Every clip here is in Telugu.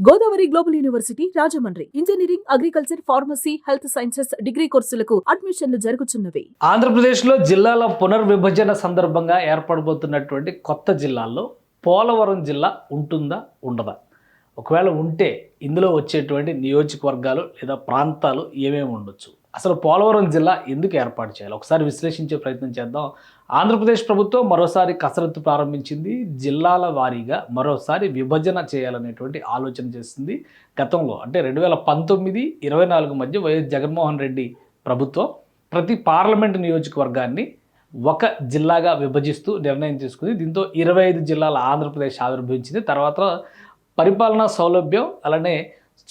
Godavari global university Rajahmundry engineering, agriculture, pharmacy, health sciences degree కోర్సులకు అడ్మిషన్లు జరుగుతున్నవి. ఆంధ్రప్రదేశ్లో జిల్లాల పునర్విభజన సందర్భంగా ఏర్పడబోతున్నటువంటి కొత్త జిల్లాల్లో పోలవరం జిల్లా ఉంటుందా ఉండదా? ఒకవేళ ఉంటే ఇందులో వచ్చేటువంటి నియోజకవర్గాలు లేదా ప్రాంతాలు ఏమేమి ఉండొచ్చు? అసలు పోలవరం జిల్లా ఎందుకు ఏర్పాటు చేయాలి? ఒకసారి విశ్లేషించే ప్రయత్నం చేద్దాం. ఆంధ్రప్రదేశ్ ప్రభుత్వం మరోసారి కసరత్తు ప్రారంభించింది. జిల్లాల వారీగా మరోసారి విభజన చేయాలనేటువంటి ఆలోచన చేసింది. గతంలో అంటే 2019-24 మధ్య వైఎస్ జగన్మోహన్ రెడ్డి ప్రభుత్వం ప్రతి పార్లమెంటు నియోజకవర్గాన్ని ఒక జిల్లాగా విభజిస్తూ నిర్ణయం తీసుకుంది. దీంతో 25 జిల్లాల ఆంధ్రప్రదేశ్ ఆవిర్భవించింది. తర్వాత పరిపాలనా సౌలభ్యం అలానే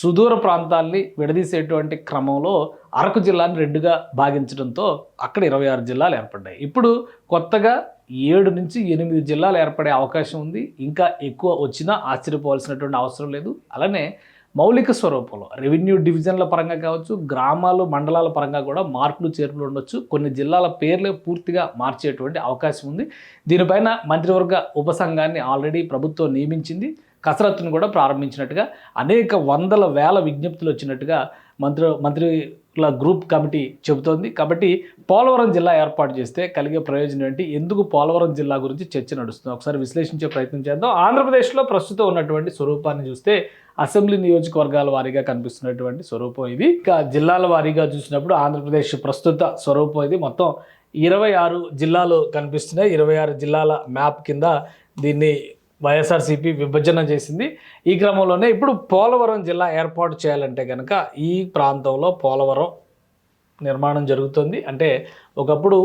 సుదూర ప్రాంతాల్ని విడదీసేటువంటి క్రమంలో అరకు జిల్లాని 2గా భాగించడంతో అక్కడ 26 జిల్లాలు ఏర్పడ్డాయి. ఇప్పుడు కొత్తగా 7 నుంచి 8 జిల్లాలు ఏర్పడే అవకాశం ఉంది. ఇంకా ఎక్కువ వచ్చినా ఆశ్చర్యపోవాల్సినటువంటి అవసరం లేదు. అలానే మౌలిక స్వరూపంలో రెవెన్యూ డివిజన్ల పరంగా కావచ్చు, గ్రామాలు మండలాల పరంగా కూడా మార్పులు చేర్పులు ఉండొచ్చు. కొన్ని జిల్లాల పేర్లే పూర్తిగా మార్చేటువంటి అవకాశం ఉంది. దీనిపైన మంత్రివర్గ ఉపసంఘాన్ని ఆల్రెడీ ప్రభుత్వం నియమించింది. కసరత్తును కూడా ప్రారంభించినట్టుగా అనేక వందల వేల విజ్ఞప్తులు వచ్చినట్టుగా మంత్రుల గ్రూప్ కమిటీ చెబుతోంది. కాబట్టి పోలవరం జిల్లా ఏర్పాటు చేస్తే కలిగే ప్రయోజనం ఏంటి, ఎందుకు పోలవరం జిల్లా గురించి చర్చ నడుస్తుంది, ఒకసారి విశ్లేషించే ప్రయత్నం చేద్దాం. ఆంధ్రప్రదేశ్లో ప్రస్తుతం ఉన్నటువంటి స్వరూపాన్ని చూస్తే అసెంబ్లీ నియోజకవర్గాల వారీగా కనిపిస్తున్నటువంటి స్వరూపం ఇది. ఇంకా జిల్లాల వారీగా చూసినప్పుడు ఆంధ్రప్రదేశ్ ప్రస్తుత స్వరూపం ఇది. మొత్తం 26 జిల్లాలు కనిపిస్తున్నాయి. 26 జిల్లాల మ్యాప్ కింద దీన్ని వైఎస్ఆర్సీపీ విభజన చేసింది. ఈ క్రమంలోనే ఇప్పుడు పోలవరం జిల్లా ఏర్పాటు చేయాలంటే కనుక ఈ ప్రాంతంలో పోలవరం నిర్మాణం జరుగుతుంది. అంటే ఒకప్పుడు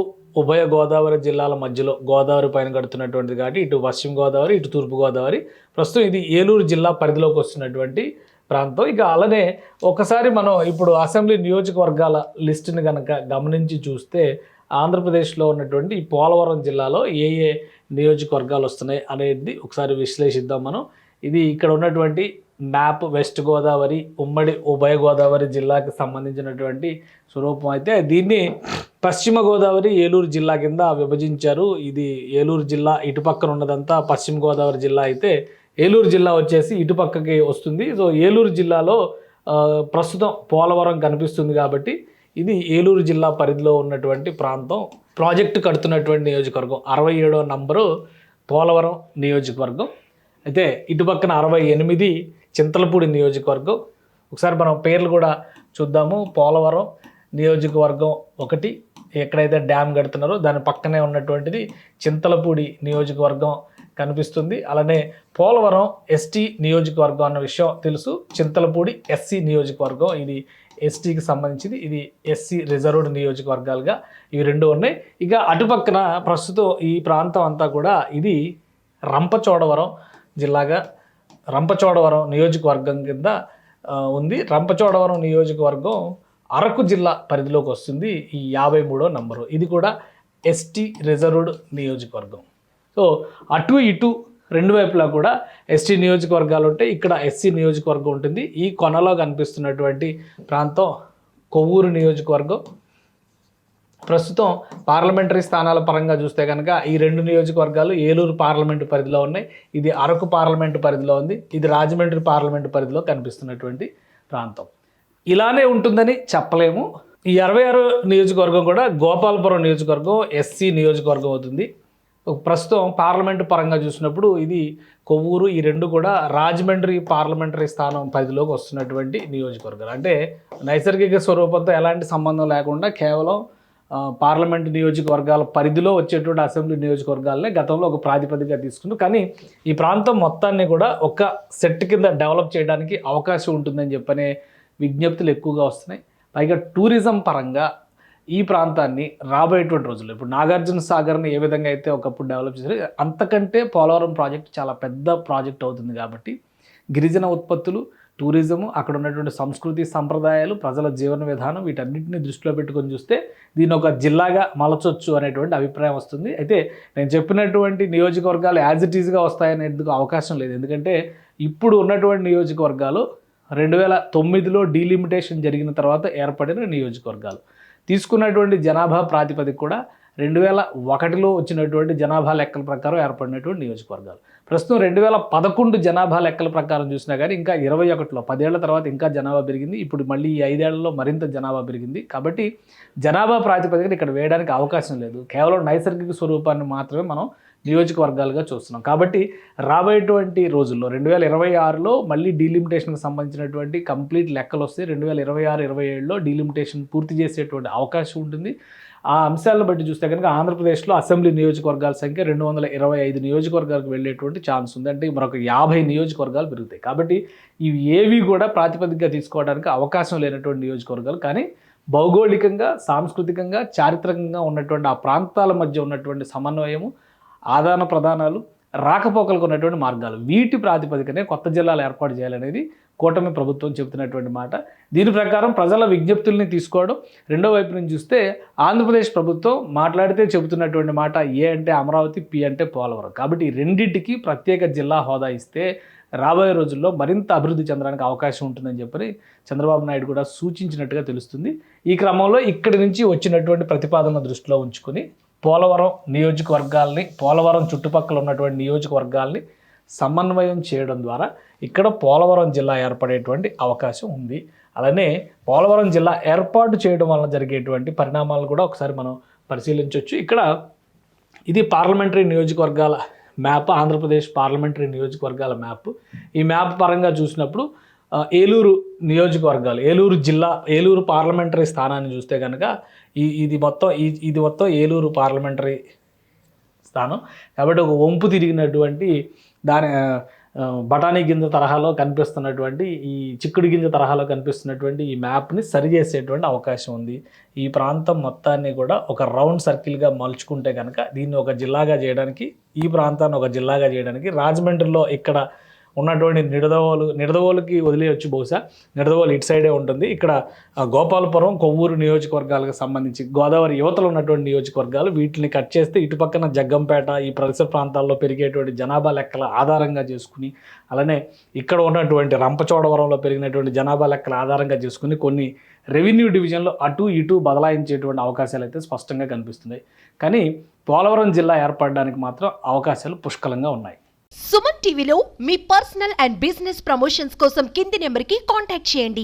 ఉభయ గోదావరి జిల్లాల మధ్యలో గోదావరి పైన కడుతున్నటువంటిది కాబట్టి ఇటు పశ్చిమ గోదావరి, ఇటు తూర్పు గోదావరి. ప్రస్తుతం ఇది ఏలూరు జిల్లా పరిధిలోకి వస్తున్నటువంటి ప్రాంతం. ఇక అలానే ఒకసారి మనం ఇప్పుడు అసెంబ్లీ నియోజకవర్గాల లిస్టుని కనుక గమనించి చూస్తే ఆంధ్రప్రదేశ్లో ఉన్నటువంటి ఈ పోలవరం జిల్లాలో ఏ ఏ నియోజకవర్గాలు వస్తున్నాయి అనేది ఒకసారి విశ్లేషిద్దాం మనం. ఇది ఇక్కడ ఉన్నటువంటి మ్యాప్ వెస్ట్ గోదావరి ఉమ్మడి ఉభయ గోదావరి జిల్లాకి సంబంధించినటువంటి స్వరూపం. అయితే దీన్ని పశ్చిమ గోదావరి ఏలూరు జిల్లా కింద విభజించారు. ఇది ఏలూరు జిల్లా ఇటుపక్కన ఉన్నదంతా పశ్చిమ గోదావరి జిల్లా అయితే ఏలూరు జిల్లా వచ్చేసి ఇటుపక్కకి వస్తుంది. సో ఏలూరు జిల్లాలో ప్రస్తుతం పోలవరం కనిపిస్తుంది కాబట్టి ఇది ఏలూరు జిల్లా పరిధిలో ఉన్నటువంటి ప్రాంతం. ప్రాజెక్టు కడుతున్నటువంటి నియోజకవర్గం 67వ నంబరు పోలవరం నియోజకవర్గం. అయితే ఇటుపక్కన 68 చింతలపూడి నియోజకవర్గం. ఒకసారి మనం పేర్లు కూడా చూద్దాము. పోలవరం నియోజకవర్గం 1 ఎక్కడైతే డ్యామ్ కడుతున్నారో దాని పక్కనే ఉన్నటువంటిది చింతలపూడి నియోజకవర్గం కనిపిస్తుంది. అలానే పోలవరం ఎస్టీ నియోజకవర్గం అన్న విషయం తెలుసు. చింతలపూడి ఎస్సీ నియోజకవర్గం, ఇది ఎస్టీకి సంబంధించింది. ఇది ఎస్సీ రిజర్వ్డ్ నియోజకవర్గాలుగా ఇవి 2 ఉన్నాయి. ఇక అటుపక్కన ప్రస్తుతం ఈ ప్రాంతం అంతా కూడా ఇది రంపచోడవరం జిల్లాగా రంపచోడవరం నియోజకవర్గం కింద ఉంది. రంపచోడవరం నియోజకవర్గం అరకు జిల్లా పరిధిలోకి వస్తుంది. ఈ 53వ నంబరు. ఇది కూడా ఎస్టీ రిజర్వ్డ్ నియోజకవర్గం. సో అటు ఇటు 2 వైపులా కూడా ఎస్టీ నియోజకవర్గాలు ఉంటాయి. ఇక్కడ ఎస్సీ నియోజకవర్గం ఉంటుంది. ఈ కొనలో కనిపిస్తున్నటువంటి ప్రాంతం కొవ్వూరు నియోజకవర్గం. ప్రస్తుతం పార్లమెంటరీ స్థానాల పరంగా చూస్తే కనుక ఈ 2 నియోజకవర్గాలు ఏలూరు పార్లమెంటు పరిధిలో ఉన్నాయి. ఇది అరకు పార్లమెంటు పరిధిలో ఉంది. ఇది రాజమండ్రి పార్లమెంటు పరిధిలో కనిపిస్తున్నటువంటి ప్రాంతం. ఇలానే ఉంటుందని చెప్పలేము. ఈ 66 నియోజకవర్గం కూడా గోపాలపురం నియోజకవర్గం ఎస్సీ నియోజకవర్గం అవుతుంది. ప్రస్తుతం పార్లమెంటు పరంగా చూసినప్పుడు ఇది కొవ్వూరు, ఈ 2 కూడా రాజమండ్రి పార్లమెంటరీ స్థానం పరిధిలోకి వస్తున్నటువంటి నియోజకవర్గాలు. అంటే నైసర్గిక స్వరూపంతో ఎలాంటి సంబంధం లేకుండా కేవలం పార్లమెంటు నియోజకవర్గాల పరిధిలో వచ్చేటువంటి అసెంబ్లీ నియోజకవర్గాలనే గతంలో ఒక ప్రాతిపదికగా తీసుకున్నారు. కానీ ఈ ప్రాంతం మొత్తాన్ని కూడా ఒక సెట్ కింద డెవలప్ చేయడానికి అవకాశం ఉంటుందని చెప్పనే విజ్ఞప్తులు ఎక్కువగా వస్తున్నాయి. పైగా టూరిజం పరంగా ఈ ప్రాంతాన్ని రాబోయేటువంటి రోజుల్లో ఇప్పుడు నాగార్జున సాగర్ని ఏ విధంగా అయితే ఒకప్పుడు డెవలప్ చేశారో అంతకంటే పోలవరం ప్రాజెక్ట్ చాలా పెద్ద ప్రాజెక్ట్ అవుతుంది. కాబట్టి గిరిజన ఉత్పత్తులు, టూరిజము, అక్కడ ఉన్నటువంటి సంస్కృతి సంప్రదాయాలు, ప్రజల జీవన విధానం వీటన్నిటిని దృష్టిలో పెట్టుకొని చూస్తే దీన్ని ఒక జిల్లాగా మలచొచ్చు అనేటువంటి అభిప్రాయం వస్తుంది. అయితే నేను చెప్పినటువంటి నియోజకవర్గాలు యాజ్ ఇట్ ఈజ్గా వస్తాయనేందుకు అవకాశం లేదు. ఎందుకంటే ఇప్పుడు ఉన్నటువంటి నియోజకవర్గాలు 2009లో డీలిమిటేషన్ జరిగిన తర్వాత ఏర్పడిన నియోజకవర్గాలు. తీసుకున్నటువంటి జనాభా ప్రాతిపదిక కూడా 2001లో వచ్చినటువంటి జనాభా లెక్కల ప్రకారం ఏర్పడినటువంటి నియోజకవర్గాలు. ప్రస్తుతం 2011 జనాభా లెక్కల ప్రకారం చూసినా కానీ ఇంకా 21లో 10 ఏళ్ల తర్వాత ఇంకా జనాభా పెరిగింది. ఇప్పుడు మళ్ళీ ఈ 5 ఏళ్లలో మరింత జనాభా పెరిగింది. కాబట్టి జనాభా ప్రాతిపదికన ఇక్కడ వేయడానికి అవకాశం లేదు. కేవలం నైసర్గిక స్వరూపాన్ని మాత్రమే మనం నియోజకవర్గాలుగా చూస్తున్నాం. కాబట్టి రాబోయేటువంటి రోజుల్లో 2026లో మళ్ళీ డీలిమిటేషన్కి సంబంధించినటువంటి కంప్లీట్ లెక్కలు వస్తే 2026-27లో డీలిమిటేషన్ పూర్తి చేసేటువంటి అవకాశం ఉంటుంది. ఆ అంశాలను బట్టి చూస్తే కనుక ఆంధ్రప్రదేశ్లో అసెంబ్లీ నియోజకవర్గాల సంఖ్య 225 నియోజకవర్గాలకు వెళ్ళేటువంటి ఛాన్స్ ఉంది. అంటే మరొక 50 నియోజకవర్గాలు పెరుగుతాయి. కాబట్టి ఇవి ఏవి కూడా ప్రాతిపదికగా తీసుకోవడానికి అవకాశం లేనటువంటి నియోజకవర్గాలు. కానీ భౌగోళికంగా, సాంస్కృతికంగా, చారిత్రకంగా ఉన్నటువంటి ఆ ప్రాంతాల మధ్య ఉన్నటువంటి సమన్వయము, ఆదాన ప్రదానాలు, రాకపోకలకు ఉన్నటువంటి మార్గాలు, వీటి ప్రాతిపదికనే కొత్త జిల్లాలు ఏర్పాటు చేయాలనేది కూటమి ప్రభుత్వం చెబుతున్నటువంటి మాట. దీని ప్రకారం ప్రజల విజ్ఞప్తుల్ని తీసుకోవడం. రెండో వైపు నుంచి చూస్తే ఆంధ్రప్రదేశ్ ప్రభుత్వం మాట్లాడితే చెబుతున్నటువంటి మాట ఏ అంటే అమరావతి, పి అంటే పోలవరం. కాబట్టి ఈ రెండింటికి ప్రత్యేక జిల్లా హోదా ఇస్తే రాబోయే రోజుల్లో మరింత అభివృద్ధి చెందడానికి అవకాశం ఉంటుందని చెప్పి చంద్రబాబు నాయుడు కూడా సూచించినట్టుగా తెలుస్తుంది. ఈ క్రమంలో ఇక్కడి నుంచి వచ్చినటువంటి ప్రతిపాదన దృష్టిలో ఉంచుకొని పోలవరం నియోజకవర్గాల్ని, పోలవరం చుట్టుపక్కల ఉన్నటువంటి నియోజకవర్గాల్ని సమన్వయం చేయడం ద్వారా ఇక్కడ పోలవరం జిల్లా ఏర్పడేటువంటి అవకాశం ఉంది. అలానే పోలవరం జిల్లా ఏర్పాటు చేయడం వల్ల జరిగేటువంటి పరిణామాలను కూడా ఒకసారి మనం పరిశీలించవచ్చు. ఇక్కడ ఇది పార్లమెంటరీ నియోజకవర్గాల మ్యాప్, ఆంధ్రప్రదేశ్ పార్లమెంటరీ నియోజకవర్గాల మ్యాప్. ఈ మ్యాప్ పరంగా చూసినప్పుడు ఏలూరు నియోజకవర్గాలు, ఏలూరు జిల్లా, ఏలూరు పార్లమెంటరీ స్థానాన్ని చూస్తే కనుక ఇది మొత్తం ఏలూరు పార్లమెంటరీ స్థానం. కాబట్టి ఒక వంపు తిరిగినటువంటి దాని బఠానీ గింజ తరహాలో కనిపిస్తున్నటువంటి, ఈ చిక్కుడు గింజ తరహాలో కనిపిస్తున్నటువంటి ఈ మ్యాప్ని సరిచేసేటువంటి అవకాశం ఉంది. ఈ ప్రాంతం మొత్తాన్ని కూడా ఒక రౌండ్ సర్కిల్గా మలుచుకుంటే కనుక దీన్ని ఒక జిల్లాగా చేయడానికి, ఈ ప్రాంతాన్ని ఒక జిల్లాగా చేయడానికి రాజమండ్రిలో ఇక్కడ ఉన్నటువంటి నిడదవోలుకి వదిలేయచ్చు. బహుశా నిడదవోలు ఇటు సైడే ఉంటుంది. ఇక్కడ గోపాలపురం, కొవ్వూరు నియోజకవర్గాలకు సంబంధించి గోదావరి యువతలు ఉన్నటువంటి నియోజకవర్గాలు, వీటిని కట్ చేస్తే ఇటుపక్కన జగ్గంపేట, ఈ పరిసర ప్రాంతాల్లో పెరిగేటువంటి జనాభా లెక్కల ఆధారంగా చేసుకుని, అలానే ఇక్కడ ఉన్నటువంటి రంపచోడవరంలో పెరిగినటువంటి జనాభా లెక్కల ఆధారంగా చేసుకుని కొన్ని రెవెన్యూ డివిజన్లో అటు ఇటు బదలాయించేటువంటి అవకాశాలు అయితే స్పష్టంగా కనిపిస్తున్నాయి. కానీ పోలవరం జిల్లా ఏర్పడడానికి మాత్రం అవకాశాలు పుష్కలంగా ఉన్నాయి. సుమన్ టీవీలో మీ పర్సనల్ అండ్ బిజినెస్ ప్రమోషన్స్ కోసం కింది నెంబర్కి కాంటాక్ట్ చేయండి.